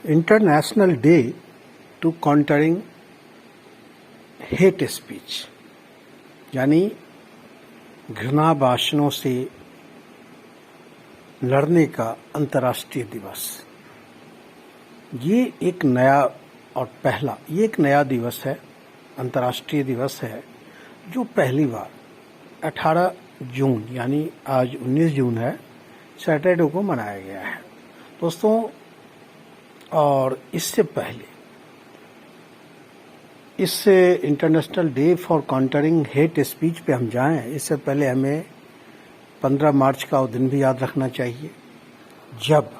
International day to countering hate speech यानी घृणा भाषणों से लड़ने का अंतर्राष्ट्रीय दिवस। ये एक नया दिवस है, अंतर्राष्ट्रीय दिवस है जो पहली बार 18 जून यानी आज 19 जून है, सैटरडे को मनाया गया है दोस्तों। और इससे पहले इस international day for countering hate speech पे हम जाएं, इससे पहले हमें 15 मार्च का वो दिन भी याद रखना चाहिए जब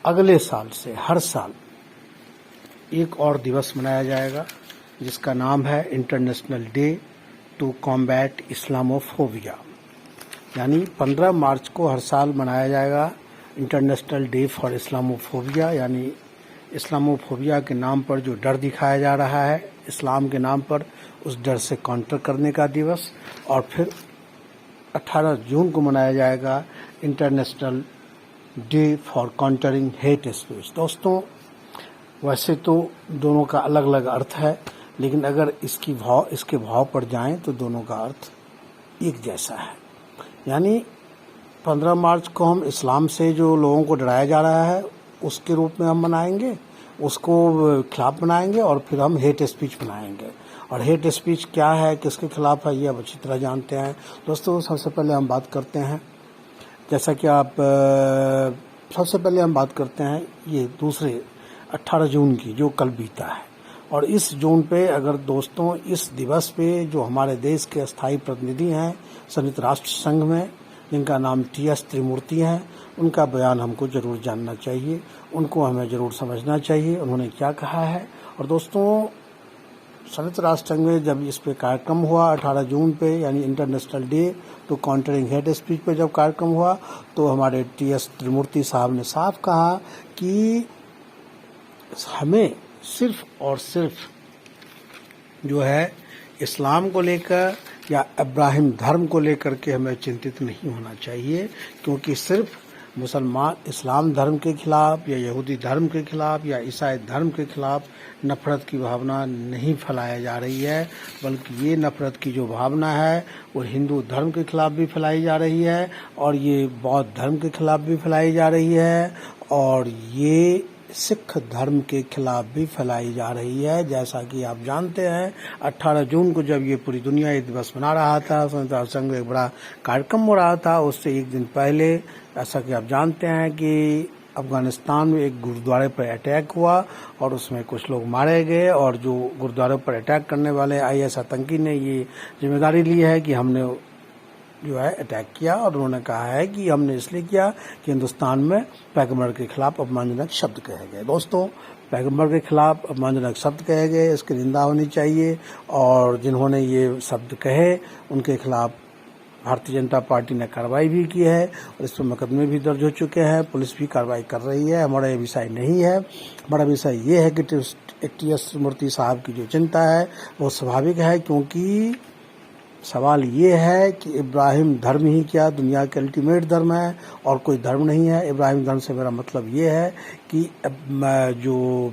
अगले साल से हर साल एक और दिवस मनाया जाएगा जिसका नाम है international day to combat Islamophobia. यानी 15 मार्च को हर साल मनाया जाएगा इंटरनेशनल डे फॉर इस्लामोफोबिया, यानी इस्लामोफोबिया के नाम पर जो डर दिखाया जा रहा है इस्लाम के नाम पर, उस डर से काउंटर करने का दिवस। और फिर 18 जून को मनाया जाएगा international day for countering hate speech. दोस्तों, वैसे तो दोनों का अलग अलग अर्थ है, लेकिन अगर इसके भाव पर जाएं तो दोनों का अर्थ एक जैसा है। यानी 15 मार्च को हम इस्लाम से जो लोगों को डराया जा रहा है उसके रूप में हम मनाएंगे, उसको खिलाफ मनाएंगे, और फिर हम हेट स्पीच मनाएंगे। और हेट स्पीच क्या है, किसके खिलाफ है, ये आप अच्छी तरह जानते हैं दोस्तों। सबसे पहले हम बात करते हैं, जैसा कि सबसे पहले हम बात करते हैं ये दूसरे 18 जून की जो कल बीता है। और इस जून पे अगर दोस्तों इस दिवस पे जो हमारे देश के स्थायी प्रतिनिधि हैं संयुक्त राष्ट्र संघ में, जिनका नाम TS त्रिमूर्ति हैं, उनका बयान हमको जरूर जानना चाहिए, उनको हमें जरूर समझना चाहिए उन्होंने क्या कहा है। और दोस्तों, संयुक्त राष्ट्र संघ में जब इस पे कार्यक्रम हुआ 18 जून पे, यानी international day to countering hate speech पे जब कार्यक्रम हुआ, तो हमारे TS त्रिमूर्ति साहब ने साफ कहा कि हमें सिर्फ और सिर्फ जो है इस्लाम को लेकर या इब्राहिम धर्म को लेकर के हमें चिंतित नहीं होना चाहिए, क्योंकि सिर्फ मुसलमान इस्लाम धर्म के खिलाफ या यहूदी धर्म के खिलाफ या ईसाई धर्म के खिलाफ नफरत की भावना नहीं फैलाया जा रही है, बल्कि ये नफरत की जो भावना है वो हिंदू धर्म के खिलाफ भी फैलाई जा रही है, और ये बौद्ध धर्म के खिलाफ भी फैलाई जा रही है, और ये सिख धर्म के खिलाफ भी फैलाई जा रही है। जैसा कि आप जानते हैं 18 जून को जब ये पूरी दुनिया ये दिवस मना रहा था, संयुक्त राष्ट्र संघ में एक बड़ा कार्यक्रम हो रहा था, उससे एक दिन पहले ऐसा कि आप जानते हैं कि अफगानिस्तान में एक गुरुद्वारे पर अटैक हुआ और उसमें कुछ लोग मारे गए, और जो गुरुद्वारे पर अटैक करने वाले IS आतंकी ने ये जिम्मेदारी ली है कि हमने जो है अटैक किया, और उन्होंने कहा है कि हमने इसलिए किया कि हिंदुस्तान में पैगंबर के खिलाफ अपमानजनक शब्द कहे गए। दोस्तों, पैगंबर के खिलाफ अपमानजनक शब्द कहे गए, इसकी निंदा होनी चाहिए, और जिन्होंने ये शब्द कहे उनके खिलाफ भारतीय जनता पार्टी ने कार्रवाई भी की है, और इस पर मुकदमे भी दर्ज हो चुके हैं, पुलिस भी कार्रवाई कर रही है। हमारा ये विषय नहीं है, हमारा विषय ये है कि TS त्रिमूर्ति साहब की जो चिंता है वो स्वाभाविक है, क्योंकि सवाल ये है कि इब्राहिम धर्म ही क्या दुनिया के अल्टीमेट धर्म है और कोई धर्म नहीं है। इब्राहिम धर्म से मेरा मतलब ये है कि जो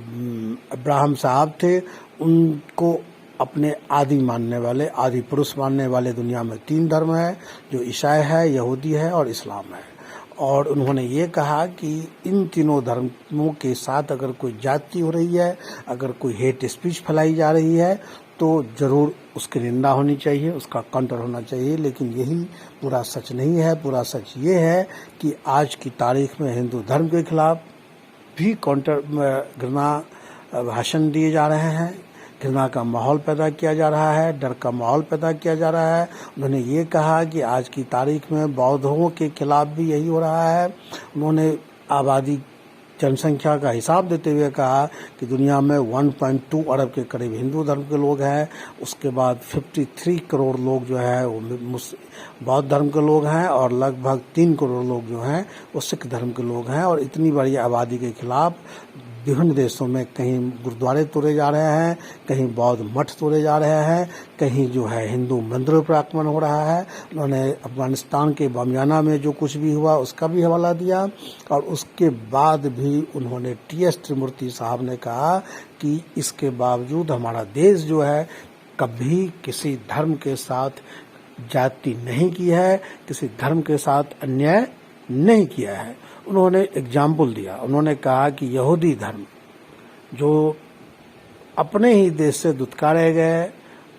इब्राहिम साहब थे उनको अपने आदि मानने वाले, आदि पुरुष मानने वाले दुनिया में 3 धर्म है, जो ईसाई है, यहूदी है और इस्लाम है। और उन्होंने ये कहा कि इन तीनों धर्मों के साथ अगर कोई जाति हो रही है, अगर कोई हेट स्पीच फैलाई जा रही है, तो जरूर उसकी निंदा होनी चाहिए, उसका काउंटर होना चाहिए। लेकिन यही पूरा सच नहीं है। पूरा सच ये है कि आज की तारीख में हिंदू धर्म के खिलाफ भी घृणा भाषण दिए जा रहे हैं, घृणा का माहौल पैदा किया जा रहा है, डर का माहौल पैदा किया जा रहा है। उन्होंने ये कहा कि आज की तारीख में बौद्धों के खिलाफ भी यही हो रहा है। उन्होंने आबादी जनसंख्या का हिसाब देते हुए कहा कि दुनिया में 1.2 अरब के करीब हिंदू धर्म के लोग हैं, उसके बाद 53 करोड़ लोग जो है वो बौद्ध धर्म के लोग हैं, और लगभग 3 करोड़ लोग जो हैं वो सिख धर्म के लोग हैं। और इतनी बड़ी आबादी के खिलाफ विभिन्न देशों में कहीं गुरुद्वारे तोड़े जा रहे हैं, कहीं बौद्ध मठ तोड़े जा रहे हैं, कहीं जो है हिंदू मंदिरों पर आक्रमण हो रहा है। उन्होंने अफगानिस्तान के बामियाना में जो कुछ भी हुआ उसका भी हवाला दिया, और उसके बाद भी उन्होंने टी.एस. त्रिमूर्ति साहब ने कहा कि इसके बावजूद हमारा देश जो है कभी किसी धर्म के साथ जाति नहीं की है, किसी धर्म के साथ अन्याय नहीं किया है। उन्होंने एग्जाम्पल दिया, उन्होंने कहा कि यहूदी धर्म जो अपने ही देश से दुत्कारे गए,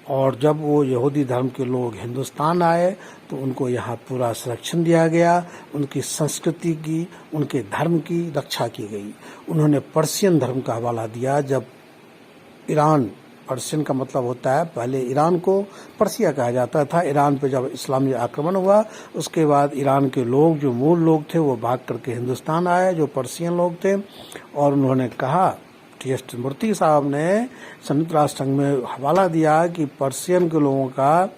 और जब वो यहूदी धर्म के लोग हिंदुस्तान आए तो उनको यहाँ पूरा संरक्षण दिया गया, उनकी संस्कृति की, उनके धर्म की रक्षा की गई। उन्होंने पर्शियन धर्म का हवाला दिया। जब ईरान, पर्शियन का मतलब होता है, पहले ईरान को पर्सिया कहा जाता था। ईरान पे जब इस्लामी आक्रमण हुआ उसके बाद ईरान के लोग, जो मूल लोग थे, वो भाग करके हिंदुस्तान आए, जो पर्शियन लोग थे। और उन्होंने कहा, टी.एस. त्रिमूर्ति साहब ने संयुक्त राष्ट्र संघ में हवाला दिया कि पर्शियन के लोगों का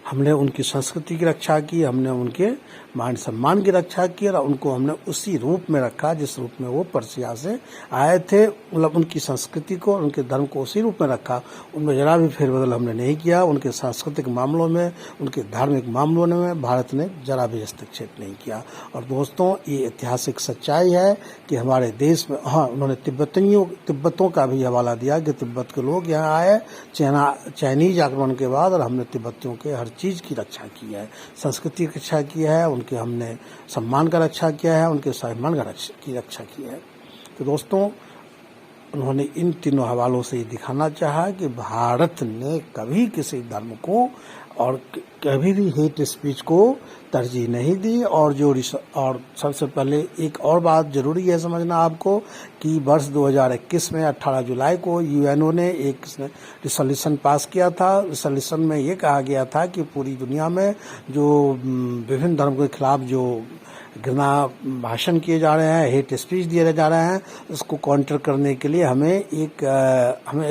हमने उनकी संस्कृति की रक्षा की, हमने उनके मान सम्मान की रक्षा की, और उनको हमने उसी रूप में रखा जिस रूप में वो पर्सिया से आए थे। मतलब उनकी संस्कृति को, उनके धर्म को उसी रूप में रखा, उनमें जरा भी फेरबदल हमने नहीं किया। उनके सांस्कृतिक मामलों में, उनके धार्मिक मामलों में भारत ने जरा भी हस्तक्षेप नहीं किया। और दोस्तों, ये ऐतिहासिक सच्चाई है कि हमारे देश में, हाँ, उन्होंने तिब्बतों का भी हवाला दिया कि तिब्बत के लोग यहाँ आए चाइनीज आक्रमण के बाद, और हमने तिब्बतियों के हर चीज़ की रक्षा की है, संस्कृति की रक्षा की है, उनके हमने सम्मान का रक्षा किया है, उनके स्वाभिमान की रक्षा की है। तो दोस्तों, उन्होंने इन तीनों हवालों से ये दिखाना चाहा कि भारत ने कभी किसी धर्म को और कभी भी हेट स्पीच को तरजीह नहीं दी। और सबसे पहले एक और बात जरूरी है समझना आपको कि वर्ष 2021 में 18 जुलाई को यूएनओ ने एक रिजोल्यूशन पास किया था। रिजोल्यूशन में ये कहा गया था कि पूरी दुनिया में जो विभिन्न धर्म के खिलाफ जो घृणा भाषण किए जा रहे हैं, हेट स्पीच दिए जा रहे हैं, उसको काउंटर करने के लिए हमें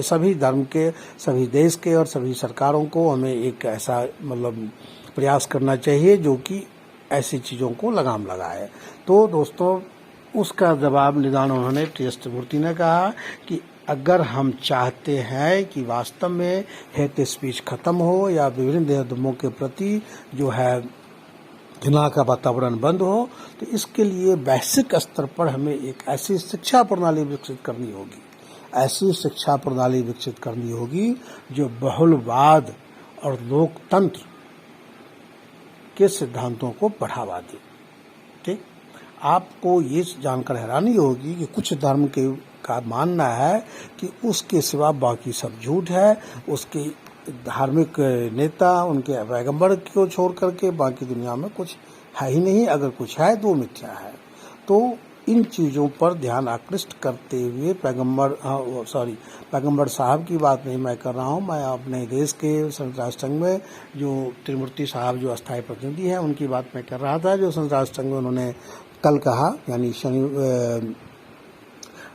सभी धर्म के, सभी देश के और सभी सरकारों को हमें एक ऐसा मतलब प्रयास करना चाहिए जो कि ऐसी चीज़ों को लगाम लगाए। तो दोस्तों, उसका जवाब निदान उन्होंने टी.एस. त्रिमूर्ति ने कहा कि अगर हम चाहते हैं कि वास्तव में हेट स्पीच खत्म हो या विभिन्न धर्मों के प्रति जो है घृणा का वातावरण बंद हो, तो इसके लिए वैश्विक स्तर पर हमें एक ऐसी शिक्षा प्रणाली विकसित करनी होगी, ऐसी शिक्षा प्रणाली विकसित करनी होगी जो बहुलवाद और लोकतंत्र के सिद्धांतों को बढ़ावा दे। ठीक, आपको ये जानकर हैरानी होगी कि कुछ धर्म का मानना है कि उसके सिवा बाकी सब झूठ है, उसके धार्मिक नेता, उनके पैगंबर को छोड़ करके बाकी दुनिया में कुछ है ही नहीं, अगर कुछ है तो मिथ्या है। तो इन चीज़ों पर ध्यान आकृष्ट करते हुए पैगंबर साहब की बात नहीं मैं कर रहा हूँ, मैं अपने देश के संयुक्त राष्ट्र संघ में जो त्रिमूर्ति साहब जो अस्थायी प्रतिनिधि हैं उनकी बात मैं कर रहा था, जो संयुक्त राष्ट्र संघ में उन्होंने कल कहा, यानी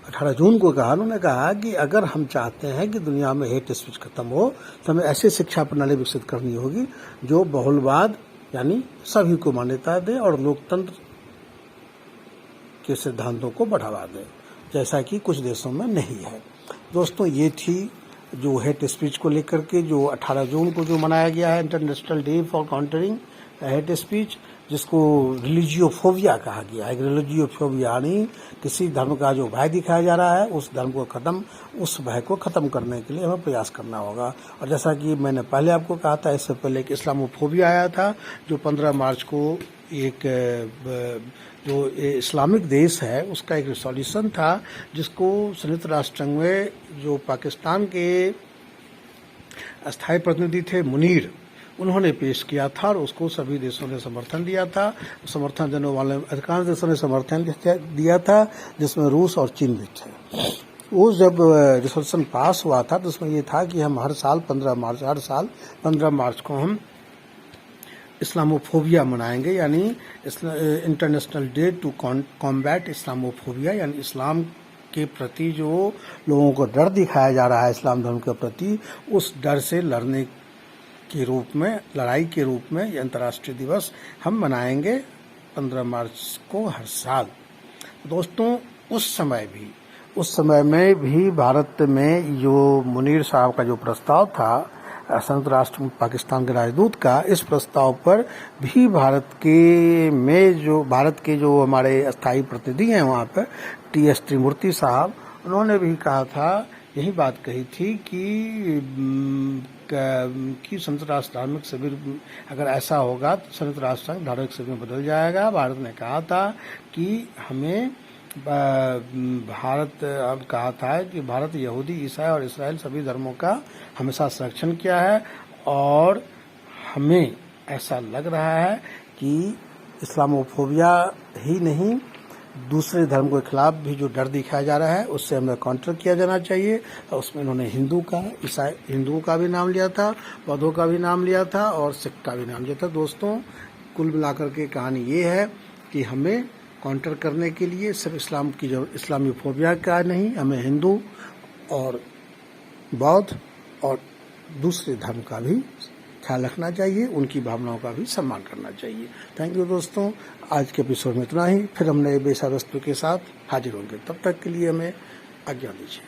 18 जून को कहा। उन्होंने कहा कि अगर हम चाहते हैं कि दुनिया में हेट स्पीच खत्म हो तो हमें ऐसी शिक्षा प्रणाली विकसित करनी होगी जो बहुलवाद यानी सभी को मान्यता दे और लोकतंत्र के सिद्धांतों को बढ़ावा दे, जैसा कि कुछ देशों में नहीं है। दोस्तों, ये थी जो हेट स्पीच को लेकर के जो 18 जून को जो मनाया गया है international day for countering hate speech, जिसको रिलीजियोफोबिया कहा गया है। रिलीजियोफोबिया यानी किसी धर्म का जो भय दिखाया जा रहा है उस भय को खत्म करने के लिए हमें प्रयास करना होगा। और जैसा कि मैंने पहले आपको कहा था, इससे पहले एक इस्लामोफोबिया आया था जो 15 मार्च को एक जो इस्लामिक देश है उसका एक रिजोल्यूशन था, जिसको संयुक्त राष्ट्र संघ में जो पाकिस्तान के अस्थायी प्रतिनिधि थे मुनीर, उन्होंने पेश किया था और उसको सभी देशों ने समर्थन दिया था। समर्थन देने वाले अधिकांश देशों ने समर्थन दिया था, जिसमें रूस और चीन भी थे। वो जब रिजोल्यूशन पास हुआ था तो उसमें ये था कि हम हर साल 15 मार्च को हम इस्लामोफोबिया मनाएंगे, यानी international day to combat Islamophobia, यानी इस्लाम के प्रति जो लोगों को डर दिखाया जा रहा है इस्लाम धर्म के प्रति, उस डर से लड़ाई के रूप में ये अंतर्राष्ट्रीय दिवस हम मनाएंगे 15 मार्च को हर साल। दोस्तों, उस समय भी उस समय में भी भारत में जो मुनीर साहब का जो प्रस्ताव था संयुक्त राष्ट्र पाकिस्तान के राजदूत का, इस प्रस्ताव पर भी भारत के जो हमारे अस्थायी प्रतिनिधि हैं वहाँ पर TS त्रिमूर्ति साहब, उन्होंने भी कहा था, यही बात कही थी कि संयुक्त राष्ट्र धार्मिक शिविर अगर ऐसा होगा तो संयुक्त राष्ट्र संघ धार्मिक शिविर में बदल जाएगा। भारत ने कहा था कि हमें अब कहा था कि भारत यहूदी, ईसाई और इस्राएल सभी धर्मों का हमेशा संरक्षण किया है, और हमें ऐसा लग रहा है कि इस्लामोफोबिया ही नहीं, दूसरे धर्म के खिलाफ भी जो डर दिखाया जा रहा है उससे हमें काउंटर किया जाना चाहिए। और उसमें इन्होंने हिंदुओं का भी नाम लिया था, बौद्धों का भी नाम लिया था और सिख का भी नाम लिया था। दोस्तों, कुल मिलाकर के कहानी ये है कि हमें काउंटर करने के लिए सिर्फ इस्लामीफोबिया का नहीं, हमें हिंदू और बौद्ध और दूसरे धर्म का भी ख्याल रखना चाहिए, उनकी भावनाओं का भी सम्मान करना चाहिए। थैंक यू दोस्तों, आज के एपिसोड में इतना ही। फिर हम नए विषय वस्तु के साथ हाजिर होंगे, तब तक के लिए हमें आज्ञा दीजिए।